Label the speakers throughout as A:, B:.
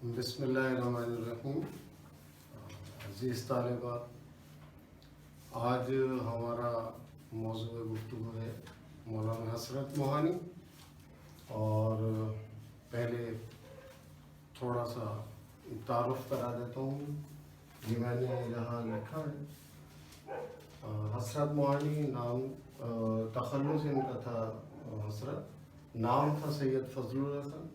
A: بسم اللہ الرحمن الرحیم۔ عزیز طالبات، آج ہمارا موضوع گفتگو ہے مولانا حسرت موہانی، اور پہلے تھوڑا سا تعارف کرا دیتا ہوں جی میں نے یہاں لکھا ہے۔ حسرت موہانی نام، تخلص ان کا تھا حسرت، نام تھا سید فضل الحسن،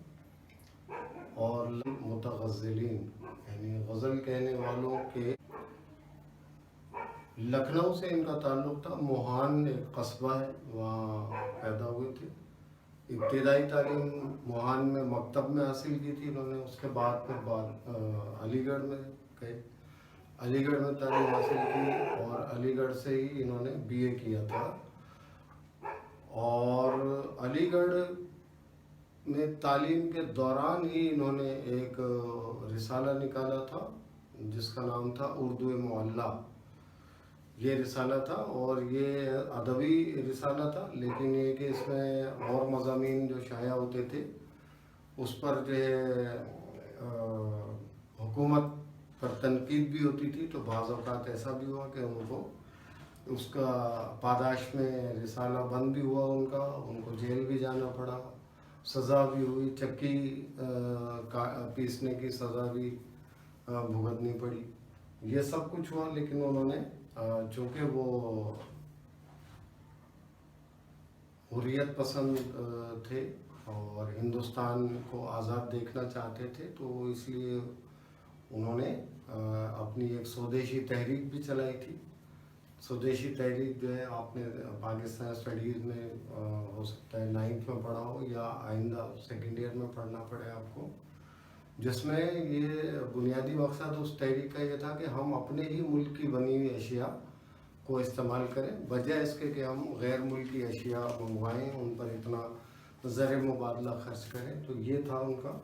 A: اور متغزلین یعنی غزل کہنے والوں کے لکھنؤ سے ان کا تعلق تھا۔ موہان ایک قصبہ ہے، وہاں پیدا ہوئے تھے۔ ابتدائی تعلیم موہان میں مکتب میں حاصل کی تھی انہوں نے، اس کے بعد پھر علی گڑھ میں گئے، علی گڑھ میں تعلیم حاصل کی، اور علی گڑھ سے ہی انہوں نے BA کیا تھا۔ اور علی گڑھ میں تعلیم کے دوران ہی انہوں نے ایک رسالہ نکالا تھا جس کا نام تھا اردو معلیٰ۔ یہ رسالہ تھا، اور یہ ادبی رسالہ تھا، لیکن یہ کہ اس میں اور مضامین جو شائع ہوتے تھے اس پر جو ہے حکومت پر تنقید بھی ہوتی تھی، تو بعض اوقات ایسا بھی ہوا کہ ان کو اس کا پاداش میں رسالہ بند بھی ہوا، ان کو جیل بھی جانا پڑا، سزا بھی ہوئی، چکی پیسنے کی سزا بھی بھگتنی پڑی۔ یہ سب کچھ ہوا، لیکن انہوں نے چونکہ وہ حریت پسند تھے اور ہندوستان کو آزاد دیکھنا چاہتے تھے، تو اس لیے انہوں نے اپنی ایک سودیشی تحریک بھی چلائی تھی۔ سودیشی تحریک جو ہے آپ نے پاکستان اسٹڈیز میں ہو سکتا ہے 9th میں پڑھا ہو، یا آئندہ 2nd ایئر میں پڑھنا پڑے آپ کو، جس میں یہ بنیادی مقصد اس تحریک کا یہ تھا کہ ہم اپنے ہی ملک کی بنی ہوئی اشیاء کو استعمال کریں، بجائے اس کے کہ ہم غیر ملکی اشیاء منگوائیں، ان پر اتنا زر مبادلہ خرچ کریں۔ تو یہ تھا ان کا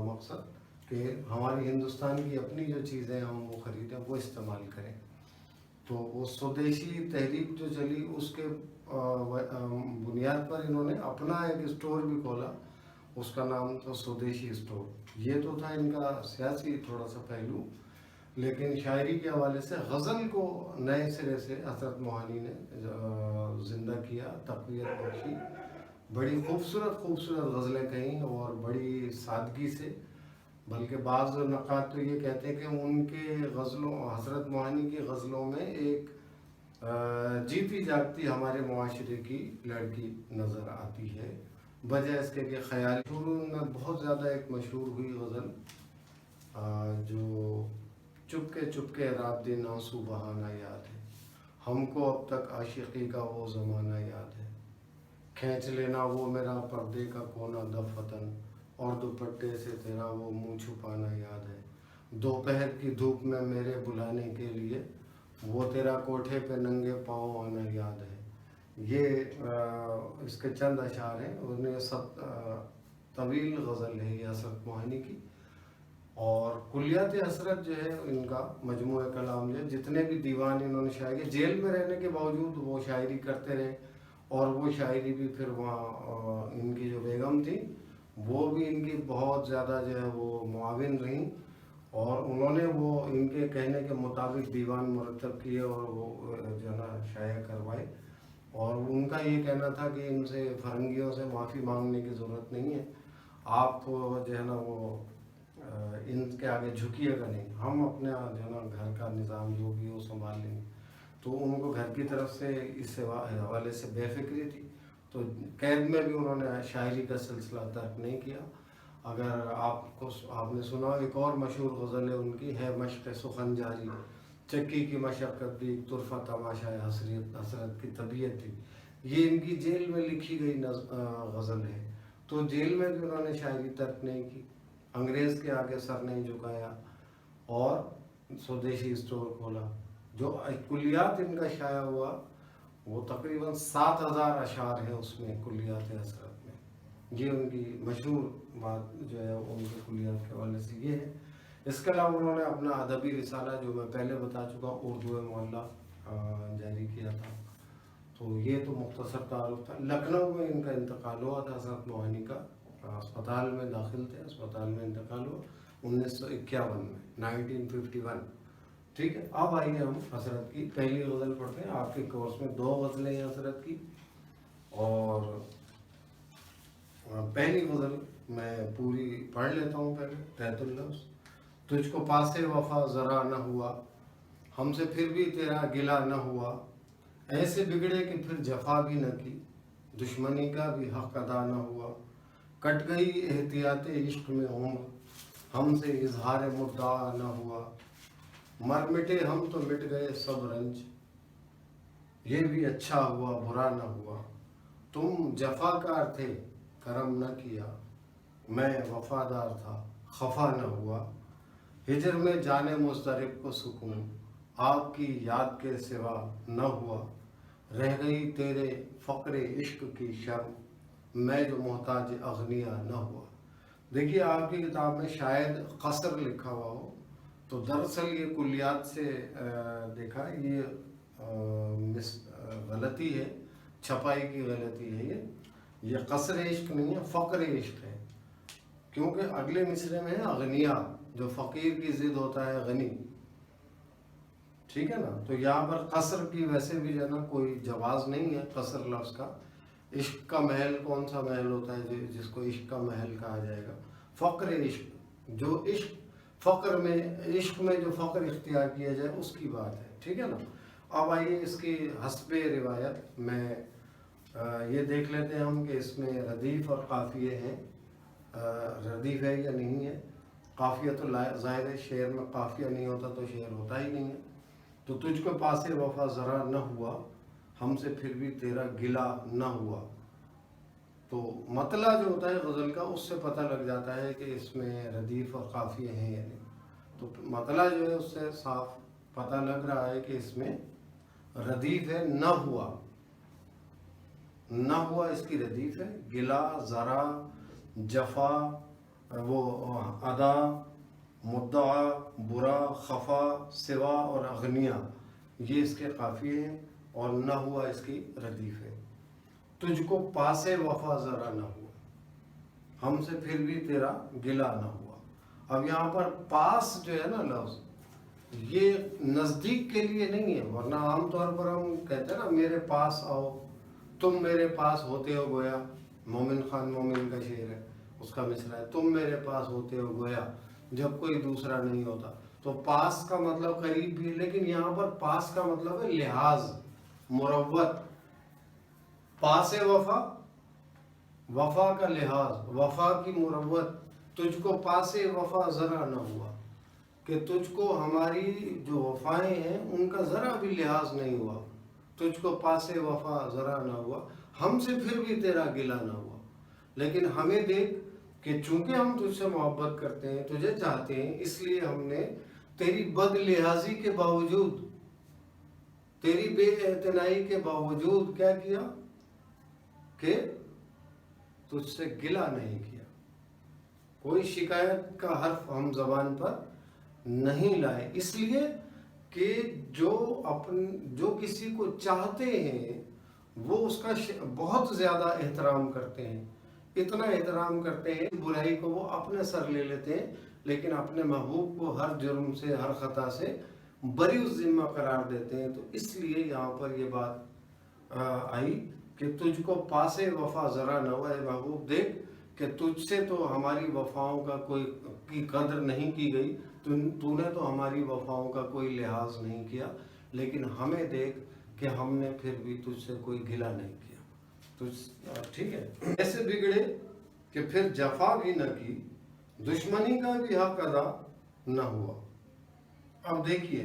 A: مقصد کہ ہماری ہندوستان کی اپنی جو چیزیں ہم وہ خریدیں، وہ استعمال کریں۔ تو وہ سودیشی تحریک جو چلی، اس کے بنیاد پر انہوں نے اپنا ایک اسٹور بھی کھولا، اس کا نام تھا سودیشی اسٹور۔ یہ تو تھا ان کا سیاسی تھوڑا سا پہلو، لیکن شاعری کے حوالے سے غزل کو نئے سرے سے حسرت موہانی نے زندہ کیا، تقویت بخشی، بڑی خوبصورت غزلیں کہیں، اور بڑی سادگی سے، بلکہ بعض نقاد تو یہ کہتے ہیں کہ ان کے غزلوں، حسرت موہانی کی غزلوں میں ایک جیتی جاگتی ہمارے معاشرے کی لڑکی نظر آتی ہے، بجائے اس کے کہ خیال شروع میں بہت زیادہ ایک مشہور ہوئی غزل جو چپ کے رات دن آنسو بہانا یاد ہے، ہم کو اب تک عاشقی کا وہ زمانہ یاد ہے، کھینچ لینا وہ میرا پردے کا کونا دفتن، اور دوپٹے سے تیرا وہ منہ چھپانا یاد ہے، دوپہر کی دھوپ میں میرے بلانے کے لیے وہ تیرا کوٹھے پہ ننگے پاؤں آنا یاد ہے۔ یہ اس کے چند اشعار ہیں، انہیں سب طویل غزل ہے یہ حسرت موہانی کی۔ اور کلیات حسرت جو ہے ان کا مجموعہ کلام جو ہے، جتنے بھی دیوان انہوں نے شائع کیے، جیل میں رہنے کے باوجود وہ شاعری کرتے رہے، اور وہ شاعری بھی پھر وہاں ان کی جو بیگم تھی وہ بھی ان کی بہت زیادہ جو ہے وہ معاون رہیں، اور انہوں نے وہ ان کے کہنے کے مطابق دیوان مرتب کیے اور وہ جو ہے نا شائع کروائے۔ اور ان کا یہ کہنا تھا کہ ان سے فرنگیوں سے معافی مانگنے کی ضرورت نہیں ہے، آپ جو ہے نا وہ ان کے آگے جھکیے گا نہیں، ہم اپنے جو ہے نا گھر کا نظام جو بھی وہ سنبھال لیں گے۔ تو ان کو گھر کی طرف سے اس حوالے سے بے فکری تھی، تو قید میں بھی انہوں نے شاعری کا سلسلہ ترک نہیں کیا۔ اگر آپ نے سنا، ایک اور مشہور غزل ہے ان کی، ہے مشق سخن جاری، چکی کی مشقت بھی طرفہ تماشا حسرت کی طبیعت تھی۔ یہ ان کی جیل میں لکھی گئی غزل ہے، تو جیل میں بھی انہوں نے شاعری ترک نہیں کی، انگریز کے آگے سر نہیں جھکایا، اور سودیشی اسٹور کھولا۔ جو کلیات ان کا شائع ہوا وہ تقریباً 7000 اشعار ہیں اس میں، کلیات حسرت میں۔ یہ ان کی مشہور بات جو ہے ان کے کلیات کے حوالے سے یہ ہے۔ اس کے علاوہ انہوں نے اپنا ادبی رسالہ جو میں پہلے بتا چکا اردو معلیٰ جاری کیا تھا۔ تو یہ تو مختصر تعارف تھا۔ لکھنؤ میں ان کا انتقال ہوا تھا حسرت موہانی کا، اسپتال میں داخل تھے، اسپتال میں انتقال ہوا، 1951 میں 1951. ٹھیک ہے. اب آئیے ہم حضرت کی پہلی غزل پڑھتے ہیں. آپ کے کورس میں 2 غزلیں ہیں حضرت کی، اور پہلی غزل میں پوری پڑھ لیتا ہوں پہلے. تحت اللفظ: تجھ کو پاسے وفا ذرا نہ ہوا، ہم سے پھر بھی تیرا گلا نہ ہوا، ایسے بگڑے کہ پھر جفا بھی نہ کی، دشمنی کا بھی حق ادا نہ ہوا، کٹ گئی احتیاط عشق میں عمر، ہم سے اظہار مدعا نہ ہوا، مر مٹے ہم تو مٹ گئے سب رنج، یہ بھی اچھا ہوا برا نہ ہوا، تم جفا کار تھے کرم نہ کیا، میں وفادار تھا خفا نہ ہوا، ہجر میں جانے مضطرب کو سکون، آپ کی یاد کے سوا نہ ہوا، رہ گئی تیرے فقر عشق کی شرم، میں جو محتاج اغنیا نہ ہوا. دیکھیے آپ کی کتاب میں شاید قصر لکھا ہوا ہو، تو دراصل یہ کلیات سے دیکھا یہ غلطی ہے، چھپائی کی غلطی ہے. یہ قصر عشق نہیں ہے، فقر عشق ہے، کیونکہ اگلے مصرے میں ہے اغنیا، جو فقیر کی ضد ہوتا ہے غنی. ٹھیک ہے نا. تو یہاں پر قصر کی ویسے بھی جو ہے نا کوئی جواز نہیں ہے قصر لفظ کا. عشق کا محل کون سا محل ہوتا ہے جس کو عشق کا محل کہا جائے گا؟ فقر عشق. جو عشق فقر میں، عشق میں جو فقر اختیار کیا جائے اس کی بات ہے. ٹھیک ہے نا. اب آئیے اس کی حسب روایت میں یہ دیکھ لیتے ہیں ہم کہ اس میں ردیف اور قافیے ہیں. ردیف ہے یا نہیں ہے. قافیہ تو ظاہر ہے شعر میں قافیہ نہیں ہوتا تو شعر ہوتا ہی نہیں ہے. تو تجھ کو پاسے وفا ذرا نہ ہوا، ہم سے پھر بھی تیرا گلا نہ ہوا. تو مطلع جو ہوتا ہے غزل کا اس سے پتہ لگ جاتا ہے کہ اس میں ردیف اور قافیے ہیں یا نہیں. تو مطلع جو ہے اس سے صاف پتہ لگ رہا ہے کہ اس میں ردیف ہے. نہ ہوا، نہ ہوا اس کی ردیف ہے. گلا، ذرا، جفا، وہ ادا، مدعا، برا، خفا، سوا اور اغنیا، یہ اس کے قافیے ہیں، اور نہ ہوا اس کی ردیف ہے. تجھ کو پاسے وفا ذرا نہ ہوا، ہم سے پھر بھی تیرا گلا نہ ہوا. اب یہاں پر پاس جو ہے نا لفظ، یہ نزدیک کے لیے نہیں ہے. ورنہ عام طور پر ہم کہتے ہیں نا میرے پاس آؤ، تم میرے پاس ہوتے ہو گویا. مومن خان مومن کا شعر ہے، اس کا مصرع ہے تم میرے پاس ہوتے ہو گویا جب کوئی دوسرا نہیں ہوتا. تو پاس کا مطلب قریب بھی، لیکن یہاں پر پاس کا مطلب ہے لحاظ، مروت. پاس وفا، وفا کا لحاظ، وفا کی مروت. تجھ کو پاس وفا ذرا نہ ہوا، کہ تجھ کو ہماری جو وفائیں ہیں ان کا ذرا بھی لحاظ نہیں ہوا. تجھ کو پاس وفا ذرا نہ ہوا، ہم سے پھر بھی تیرا گلا نہ ہوا. لیکن ہمیں دیکھ کہ چونکہ ہم تجھ سے محبت کرتے ہیں، تجھے چاہتے ہیں، اس لیے ہم نے تیری بد لحاظی کے باوجود، تیری بے اعتنائی کے باوجود کیا کیا کہ تجھ سے گلا نہیں کیا. کوئی شکایت کا حرف ہم زبان پر نہیں لائے، اس لیے کہ جو کسی کو چاہتے ہیں وہ اس کا بہت زیادہ احترام کرتے ہیں. اتنا احترام کرتے ہیں برائی کو وہ اپنے سر لے لیتے ہیں، لیکن اپنے محبوب کو ہر جرم سے، ہر خطا سے بری الذمہ قرار دیتے ہیں. تو اس لیے یہاں پر یہ بات آئی کہ تجھ کو پاسے وفا ذرا نہ ہوا. اے محبوب دیکھ کہ تجھ سے تو ہماری وفاؤں کا کوئی کی قدر نہیں کی گئی، تو نے تو ہماری وفاؤں کا کوئی لحاظ نہیں کیا، لیکن ہمیں دیکھ کہ ہم نے پھر بھی تجھ سے کوئی گلا نہیں کیا. ٹھیک ہے. ایسے بگڑے کہ پھر جفا بھی نہ کی، دشمنی کا بھی حق ادا نہ ہوا. اب دیکھیے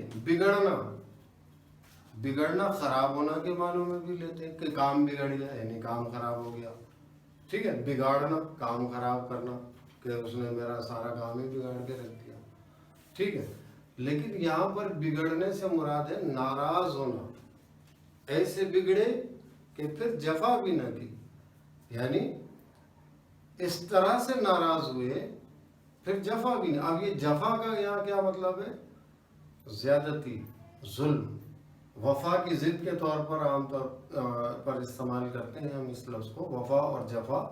A: بگڑنا خراب ہونا کے معنوں میں بھی لیتے ہیں کہ کام بگڑ گیا یعنی کام خراب ہو گیا. ٹھیک ہے. بگاڑنا، کام خراب کرنا، کہ اس نے میرا سارا کام ہی بگاڑ کے رکھ دیا. ٹھیک ہے. لیکن یہاں پر بگڑنے سے مراد ہے ناراض ہونا. ایسے بگڑے کہ پھر جفا بھی نہ کی، یعنی اس طرح سے ناراض ہوئے پھر جفا بھی نہ. اب یہ جفا کا یہاں کیا مطلب ہے؟ زیادتی، ظلم. وفا کی ضد کے طور پر عام طور پر استعمال کرتے ہیں ہم اس لفظ کو. وفا اور جفا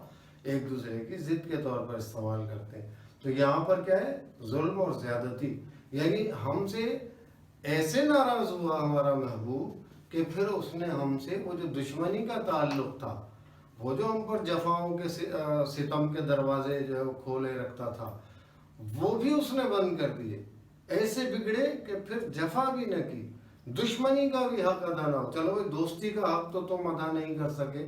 A: ایک دوسرے کی ضد کے طور پر استعمال کرتے ہیں. تو یہاں پر کیا ہے؟ ظلم اور زیادتی، یعنی ہم سے ایسے ناراض ہوا ہمارا محبوب کہ پھر اس نے ہم سے وہ جو دشمنی کا تعلق تھا، وہ جو ہم پر جفاؤں کے ستم کے دروازے جو کھولے رکھتا تھا، وہ بھی اس نے بند کر دیے. ایسے بگڑے کہ پھر جفا بھی نہ کی، دشمنی کا بھی حق ادا نہ ہو. چلو دوستی کا حق تو تم ادا نہیں کر سکے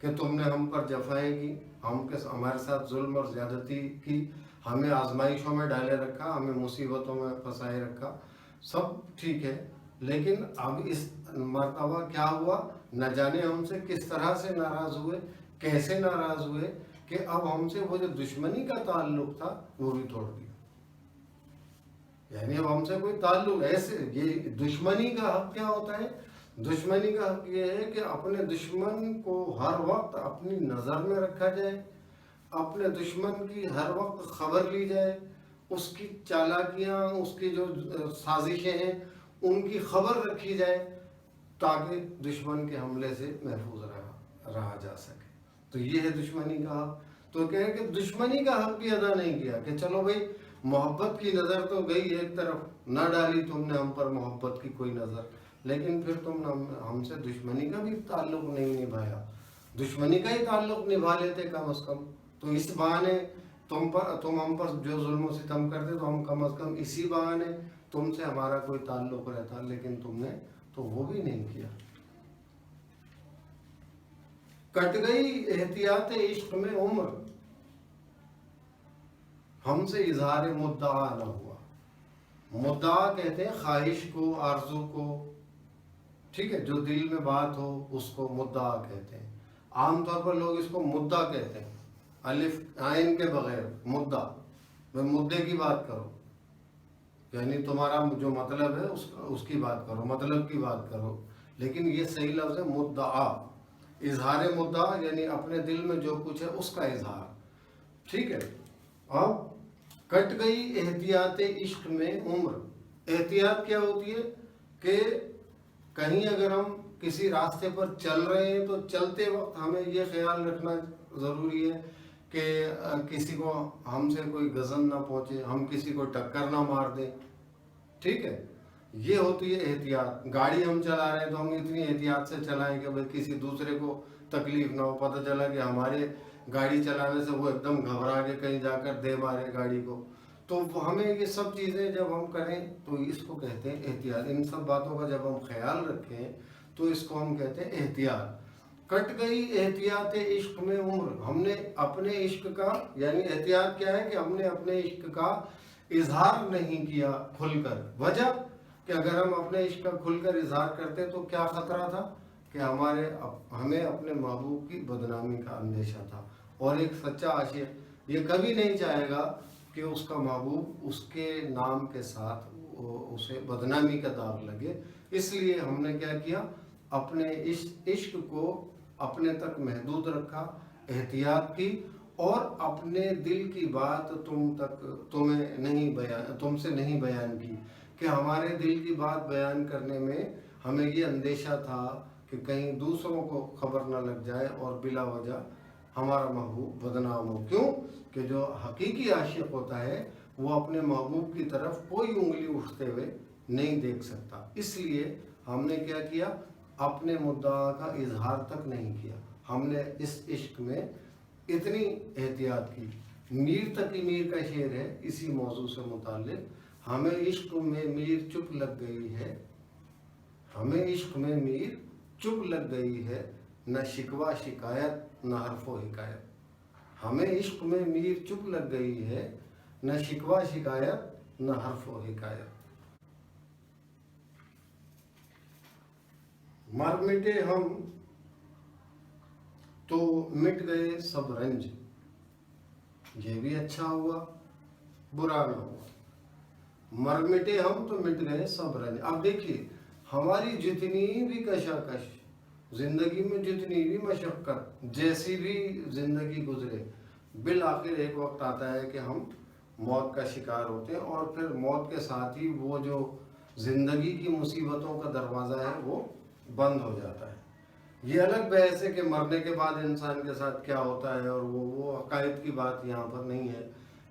A: کہ تم نے ہم پر جفائیں کی، ہمارے ساتھ ظلم اور زیادتی کی، ہمیں آزمائشوں میں ڈالے رکھا، ہمیں مصیبتوں میں پھنسائے رکھا، سب ٹھیک ہے. لیکن اب اس مرتبہ کیا ہوا، نہ جانے ہم سے کس طرح سے ناراض ہوئے، کیسے ناراض ہوئے کہ اب ہم سے وہ جو دشمنی کا تعلق تھا وہ بھی توڑ دیا. یعنی اب ہم سے کوئی تعلق ایسے، یہ دشمنی کا حق کیا ہوتا ہے؟ دشمنی کا حق یہ ہے کہ اپنے دشمن کو ہر وقت اپنی نظر میں رکھا جائے، اپنے دشمن کی ہر وقت خبر لی جائے، اس کی چالاکیاں، اس کی جو سازشیں ہیں ان کی خبر رکھی جائے، تاکہ دشمن کے حملے سے محفوظ رہا جا سکے. تو یہ ہے دشمنی کا حق. تو کہیں کہ دشمنی کا حق بھی ادا نہیں کیا کہ چلو بھائی محبت کی نظر تو گئی ایک طرف، نہ ڈالی تم نے ہم پر محبت کی کوئی نظر، لیکن پھر تم نے ہم سے دشمنی کا بھی تعلق نہیں نبھایا. دشمنی کا ہی تعلق نبھا لیتے کم از کم. تو اس بہانے تم ہم پر جو ظلم و ستم کرتے تو ہم کم از کم اسی بہانے تم سے ہمارا کوئی تعلق رہتا، لیکن تم نے تو وہ بھی نہیں کیا. کٹ گئی احتیاط عشق میں عمر، ہم سے اظہار مدعا نہ ہوا. مدعا کہتے ہیں خواہش کو، آرزو کو، ٹھیک ہے، جو دل میں بات ہو اس کو مدعا کہتے ہیں. عام طور پر لوگ اس کو مدعا کہتے ہیں، الف عین کے بغیر. مدعا، میں مدعے کی بات کرو، یعنی تمہارا جو مطلب ہے اس کی بات کرو، مطلب کی بات کرو. لیکن یہ صحیح لفظ ہے مدعا. اظہار مدعا یعنی اپنے دل میں جو کچھ ہے اس کا اظہار. ٹھیک ہے. اب کٹ گئی احتیاط عشق میں عمر. احتیاط کیا ہوتی ہے کہ کہیں اگر ہم کسی راستے پر چل رہے ہیں تو چلتے وقت ہمیں یہ خیال رکھنا ضروری ہے کہ کسی کو ہم سے کوئی غضب نہ پہنچے، ہم کسی کو ٹکر نہ مار دیں. ٹھیک ہے، یہ ہوتی ہے احتیاط. گاڑی ہم چلا رہے ہیں تو ہم اتنی احتیاط سے چلائیں کہ بھائی کسی دوسرے کو تکلیف نہ ہو. پتہ چلا کہ ہمارے گاڑی چلانے سے وہ ایک دم گھبرا کے کہیں جا کر دے مارے گاڑی کو. تو ہمیں یہ سب چیزیں جب ہم کریں تو اس کو کہتے ہیں احتیاط. ان سب باتوں کا جب ہم خیال رکھیں تو اس کو ہم کہتے ہیں احتیاط. کٹ گئی احتیاط عشق میں عمر، ہم نے اپنے عشق کا، یعنی احتیاط کیا ہے کہ ہم نے اپنے عشق کا اظہار نہیں کیا کھل کر. وجہ کہ اگر ہم اپنے عشق کا کھل کر اظہار کرتے تو کیا خطرہ تھا کہ ہمیں اپنے محبوب کی بدنامی کا اندیشہ تھا. اور ایک سچا عاشق یہ کبھی نہیں چاہے گا کہ اس کا محبوب اس کے نام کے ساتھ اسے بدنامی کا داغ لگے. اس لیے ہم نے کیا کیا، اپنے عشق کو اپنے تک محدود رکھا، احتیاط کی، اور اپنے دل کی بات تم سے نہیں بیان کی. کہ ہمارے دل کی بات بیان کرنے میں ہمیں یہ اندیشہ تھا کہ کہیں دوسروں کو خبر نہ لگ جائے اور بلا وجہ ہمارا محبوب بدنام ہو. کیوں کہ جو حقیقی عاشق ہوتا ہے وہ اپنے محبوب کی طرف کوئی انگلی اٹھتے ہوئے نہیں دیکھ سکتا. اس لیے ہم نے کیا کیا، اپنے مدعا کا اظہار تک نہیں کیا. ہم نے اس عشق میں اتنی احتیاط کی. میر تقی میر کا شعر ہے اسی موضوع سے متعلق، ہمیں عشق میں میر چپ لگ گئی ہے، ہمیں عشق میں میر چپ لگ گئی ہے، نہ شکوہ شکایت نہ حرف و حکایت. ہمیں عشق میں میر چپ لگ گئی ہے، نہ شکوہ شکایت نہ حرف و حکایت. مر مٹے ہم تو مٹ گئے سب رنج، یہ بھی اچھا ہوا برا نہ ہوا. مر مٹے ہم تو مٹ گئے سب رنج. اب دیکھیے ہماری جتنی بھی کشاکش زندگی میں، جتنی بھی مشقت، جیسی بھی زندگی گزرے، بالآخر ایک وقت آتا ہے کہ ہم موت کا شکار ہوتے ہیں، اور پھر موت کے ساتھ ہی وہ جو زندگی کی مصیبتوں کا دروازہ ہے وہ بند ہو جاتا ہے. یہ الگ بحث ہے کہ مرنے کے بعد انسان کے ساتھ کیا ہوتا ہے، اور وہ عقائد کی بات یہاں پر نہیں ہے.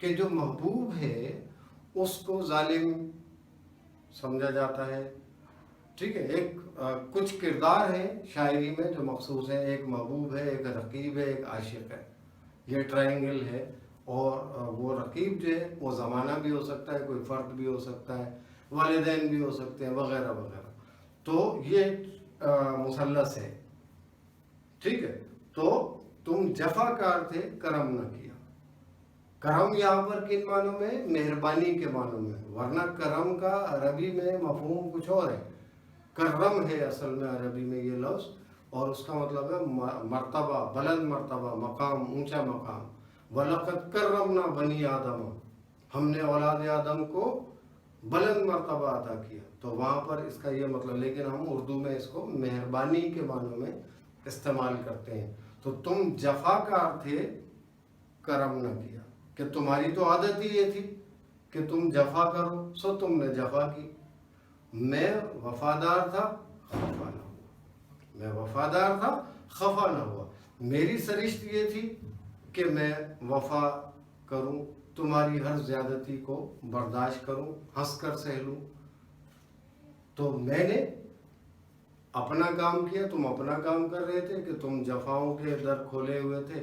A: کہ جو محبوب ہے اس کو ظالم سمجھا جاتا ہے. ٹھیک ہے، ایک کچھ کردار ہیں شاعری میں جو مخصوص ہیں، ایک محبوب ہے، ایک رقیب ہے، ایک عاشق ہے. یہ ٹرائنگل ہے. اور وہ رقیب جو ہے وہ زمانہ بھی ہو سکتا ہے، کوئی فرد بھی ہو سکتا ہے، والدین بھی ہو سکتے ہیں، وغیرہ وغیرہ. تو یہ مثلث ہے. ٹھیک ہے، تو تم جفا کار تھے، کرم نہ کیا. کرم یہاں پر کن معنوں میں؟ مہربانی کے معنوں میں، ورنہ کرم کا عربی میں مفہوم کچھ اور ہے. کرم ہے اصل میں عربی میں یہ لفظ، اور اس کا مطلب ہے مرتبہ، بلند مرتبہ، مقام، اونچا مقام. وَلَقَدْ كَرَّمْنَا بَنِي آدَمَ، ہم نے اولاد آدم کو بلند مرتبہ عطا کیا. تو وہاں پر اس کا یہ مطلب، لیکن ہم اردو میں اس کو مہربانی کے معنوں میں استعمال کرتے ہیں. تو تم جفا کار تھے، کرم نہ کیا، کہ تمہاری تو عادت ہی یہ تھی کہ تم جفا کرو، سو تم نے جفا کی. میں وفادار تھا، خفا نہ ہوا. میں وفادار تھا، خفا نہ ہوا. میری سرشت یہ تھی کہ میں وفا کروں، تمہاری ہر زیادتی کو برداشت کروں، ہنس کر سہ لوں. تو میں نے اپنا کام کیا، تم اپنا کام کر رہے تھے کہ تم جفاؤں کے در کھولے ہوئے تھے.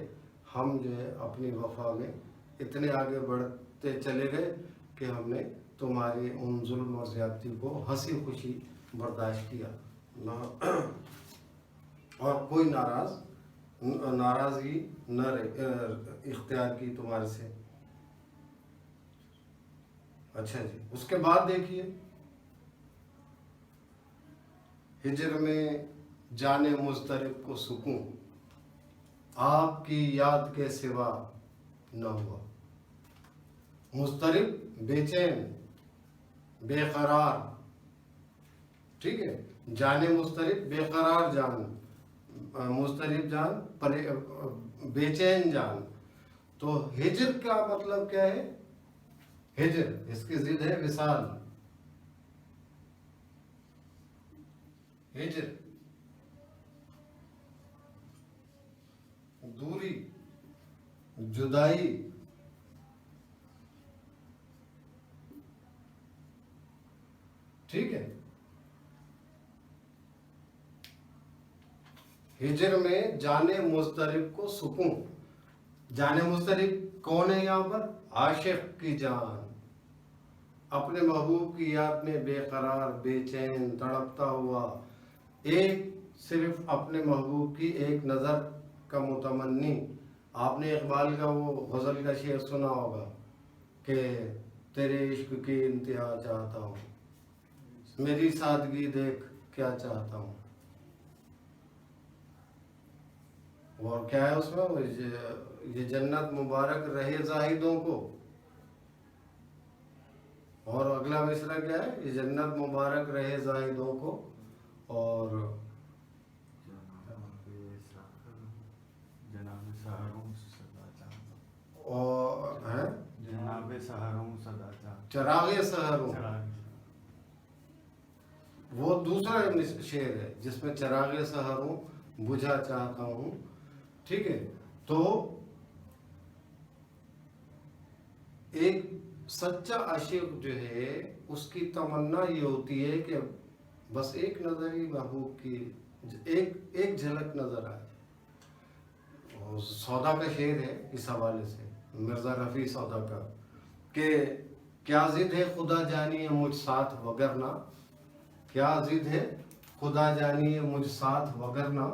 A: ہم جو ہے اپنی وفا میں اتنے آگے بڑھتے چلے گئے کہ ہم نے تمہارے ان ظلم اور زیادتی کو ہنسی خوشی برداشت کیا. اور کوئی ناراضگی نہ اختیار کی تمہارے سے. اچھا جی، اس کے بعد دیکھیے، ہجر میں جانے مضطرب کو سکون، آپ کی یاد کے سوا نہ ہوا. مضطرب، بے چین، بے قرار. ٹھیک ہے، جانے مضطرب، بے قرار جان، مضطرب جان، بے چین جان. تو ہجر کا مطلب کیا ہے؟ ہجر، اس کی ضد ہے وصال. ہجر دوری، جدائی. ٹھیک ہے، ہجر میں جانے مضطرب کو سکون. جانے مضطرب کون ہے یہاں پر؟ عاشق کی جان، اپنے محبوب کی یاد میں بے قرار، بے چین، تڑپتا ہوا، ایک صرف اپنے محبوب کی ایک نظر کا متمنی. آپ نے اقبال کا وہ غزل کا شعر سنا ہوگا کہ تیرے عشق کی انتہا چاہتا ہوں، میری سادگی دیکھ کیا چاہتا ہوں. اور کیا ہے اس میں؟ یہ جنت مبارک رہے زاہدوں کو. اور اگلا مصرع کیا ہے؟ یہ جنت مبارک رہے زاہدوں کو. اور
B: جناب سحروں صدا چاہتا،
A: اور ہے
B: جناب سحروں صدا چاہتا،
A: چراغ سحروں. وہ دوسرا شعر ہے جس میں چراغ سحروں بجھا چاہتا ہوں. ٹھیک ہے، تو ایک سچا عاشق جو ہے اس کی تمنا یہ ہوتی ہے کہ بس ایک نظر ہی محبوب کی، ایک جھلک نظر آئے. سودا کا شعر ہے اس حوالے سے، مرزا رفیع سودا کا، کہ کیا ضد ہے خدا جانی ہے مجھ ساتھ وگرنہ، کیا ضد ہے خدا جانی ہے مجھ ساتھ وگرنہ.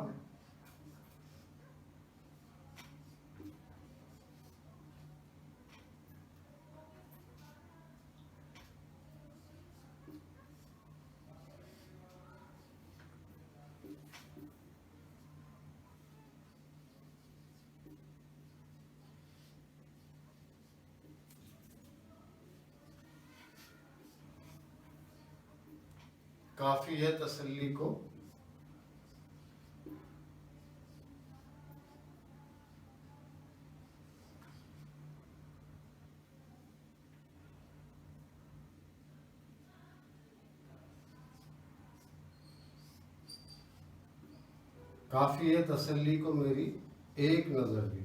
A: کافی ہے تسلی کو کافی ہے تسلی کو میری ایک نظر بھی.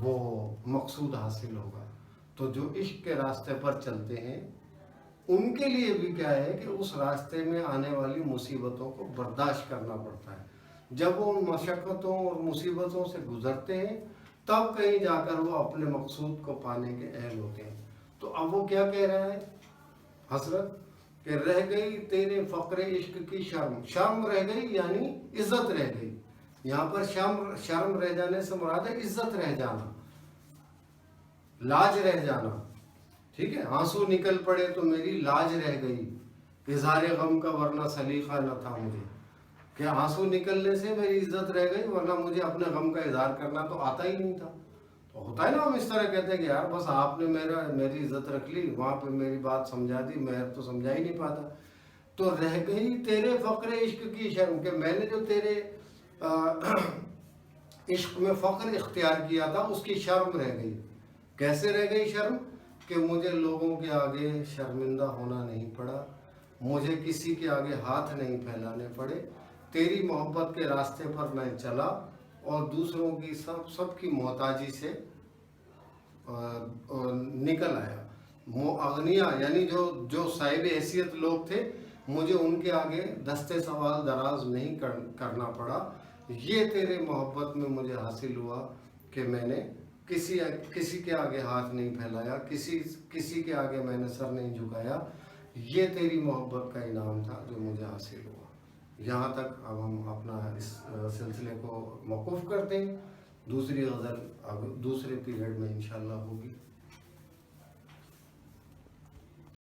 A: وہ مقصود حاصل ہوگا. تو جو عشق کے راستے پر چلتے ہیں ان کے لیے بھی کیا ہے کہ اس راستے میں آنے والی مصیبتوں کو برداشت کرنا پڑتا ہے. جب وہ ان مشقتوں اور مصیبتوں سے گزرتے ہیں تب کہیں جا کر وہ اپنے مقصود کو پانے کے اہل ہوتے ہیں. تو اب وہ کیا کہہ رہا ہے حضرت کہ رہ گئی تیرے فقر عشق کی شرم. شرم رہ گئی یعنی عزت رہ گئی. یہاں پر شرم رہ جانے سے مراد ہے عزت رہ جانا، لاج رہ جانا. ٹھیک ہے، آنسو نکل پڑے تو میری لاج رہ گئی، اظہار غم کا ورنہ سلیقہ نہ تھا مجھے. کہ آنسو نکلنے سے میری عزت رہ گئی ورنہ مجھے اپنے غم کا اظہار کرنا تو آتا ہی نہیں تھا. تو ہوتا ہے نا، ہم اس طرح کہتے ہیں کہ یار بس آپ نے میری عزت رکھ لی، وہاں پہ میری بات سمجھا دی، میں تو سمجھا ہی نہیں پاتا. تو رہ گئی تیرے فقر عشق کی شرم، کہ میں نے جو تیرے عشق میں فخر اختیار کیا تھا اس کی شرم رہ گئی. کیسے رہ گئی شرم؟ کہ مجھے لوگوں کے آگے شرمندہ ہونا نہیں پڑا، مجھے کسی کے آگے ہاتھ نہیں پھیلانے پڑے. تیری محبت کے راستے پر میں چلا اور دوسروں کی سب کی محتاجی سے نکل آیا. اغنیا یعنی جو صاحب حیثیت لوگ تھے مجھے ان کے آگے دستے سوال دراز نہیں کرنا پڑا. یہ تیرے محبت میں مجھے حاصل ہوا کہ میں نے کسی کے آگے ہاتھ نہیں پھیلایا، کسی کے آگے میں نے سر نہیں جھکایا. یہ تیری محبت کا انعام تھا جو مجھے حاصل ہوا. یہاں تک اب ہم اپنا اس سلسلے کو موقوف کرتے ہیں. دوسری غزل اب دوسرے پیریڈ میں انشاءاللہ ہوگی.